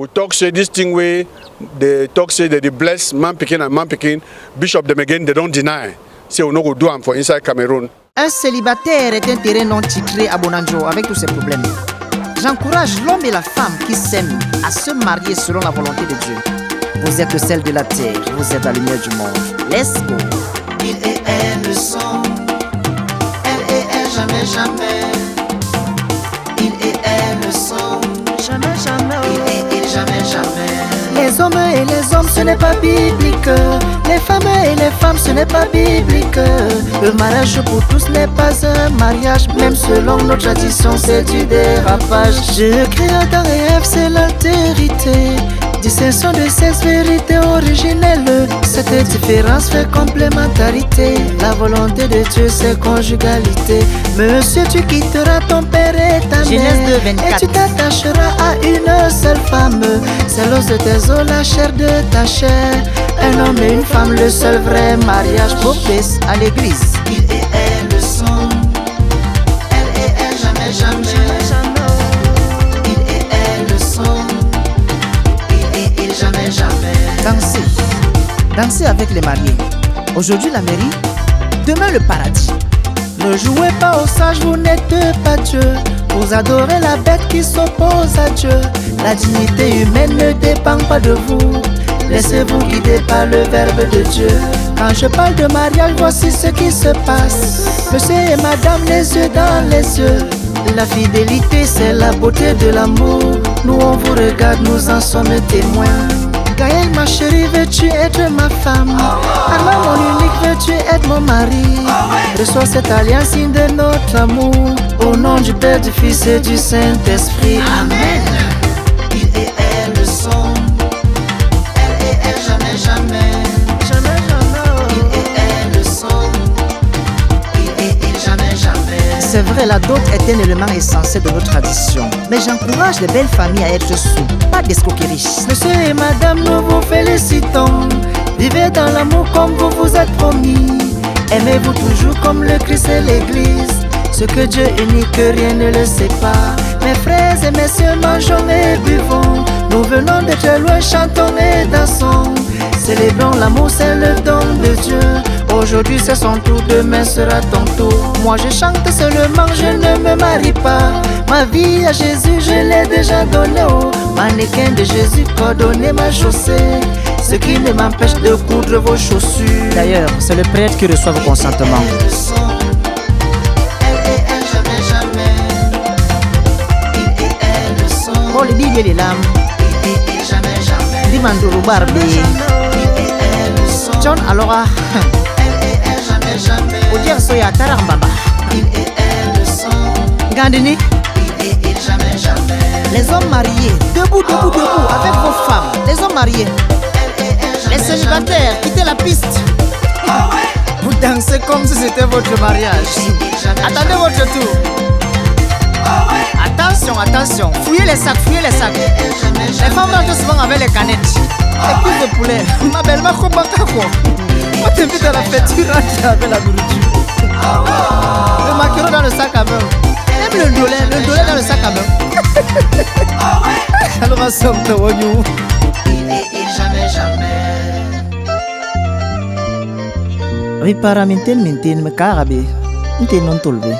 We talk say this thing way, they talk say that they bless man picking and man picking. Bishop them again, they don't deny. Say we no go do am for inside Cameroon. Un célibataire est un terrain non titré à Bonanjo avec tous ses problèmes. J'encourage l'homme et la femme qui s'aiment à se marier selon la volonté de Dieu. Vous êtes le sel de la terre, vous êtes la lumière du monde. Let's go. Il et elle le sont, elle et elle jamais jamais. Il et elle le sont, Jamais, jamais. il et elle jamais jamais. Les hommes et les hommes, ce n'est pas biblique. Les femmes et les femmes, ce n'est pas biblique. Le mariage pour tous n'est pas un mariage. Même selon nos traditions, c'est du dérapage. Je crie à Adam et Ève, c'est l'altérité. Distinction de sexe, vérité originelle. Cette différence fait complémentarité. La volonté de Dieu, c'est conjugalité. Monsieur, tu quitteras ton père et ta mère. Genèse 2, 24. Et tu t'attacheras à une seule femme. C'est l'os de tes os, la chair de ta chair. Un homme et une femme, le seul vrai mariage. Beau place à l'église. Il et elle le sont, elle et elle jamais jamais. Il et elle le sont, il et elle jamais jamais. Dansez. Dansez avec les mariés. Aujourd'hui la mairie, demain le paradis. Ne jouez pas au sage, vous n'êtes pas Dieu. Vous adorez la bête qui s'oppose à Dieu. La dignité humaine ne dépend pas de vous. Laissez-vous guider par le verbe de Dieu. Quand je parle de mariage, voici ce qui se passe. Monsieur et madame, les yeux dans les yeux. La fidélité, c'est la beauté de l'amour. Nous on vous regarde, nous en sommes témoins. Gaël, ma chérie, veux-tu être ma femme? Armand, mon unique, veux-tu être mon mari? Reçois cette alliance, signe de notre amour. Au nom du Père, du Fils et du Saint-Esprit. Amen. Il et elle le sont, elle et elle jamais jamais. Jamais, jamais. Il et elle le sont, il et elle jamais jamais. C'est vrai, la dot est un élément essentiel de nos traditions. Mais j'encourage les belles familles à être sous, pas d'escroquerie. Monsieur et madame, nous vous félicitons. Vivez dans l'amour comme vous vous êtes promis. Aimez-vous toujours comme le Christ et l'Église. Ce que Dieu unit, que rien ne le sépare. Mes frères et messieurs, mangeons et buvons. Nous venons de très loin, chantons et dansons. Célébrons l'amour, c'est le don de Dieu. Aujourd'hui c'est son tour, demain sera ton tour. Moi je chante seulement, je ne me marie pas. Ma vie à Jésus, je l'ai déjà donnée. Oh, mannequin de Jésus, coordonnez ma chaussée. Ce qui ne m'empêche de coudre vos chaussures. D'ailleurs, c'est le prêtre qui reçoit vos consentements. Elle le sont, elle et elle jamais jamais. Il et elle le sont, Oh, le billet les lames, il et elle jamais jamais. Dimanduru Barbie, Il et elle le sont, John Alora, elle et elle jamais jamais. Odier Soya Tarambaba, Il et elle le sont, Gandini. il et elle jamais jamais. Les hommes mariés, debout, debout, debout, avec vos femmes. Les hommes mariés, Elle et elle les jamais célibataires, quittez la piste. Vous dansez comme si c'était votre mariage. Attendez votre tour. Attention, attention, fouillez les sacs, fouillez les sacs. Les femmes rentrent souvent avec les canettes. Les cuisses de poulet. Ma belle, ma quoi. On t'invite à la fête, tu rentres avec la nourriture. Le maquereau dans le sac à main. Même le dolé dans le sac à main. Alors ensemble, Il et elle jamais jamais. oui, para mintin, me carabe. Mintin non tolbe.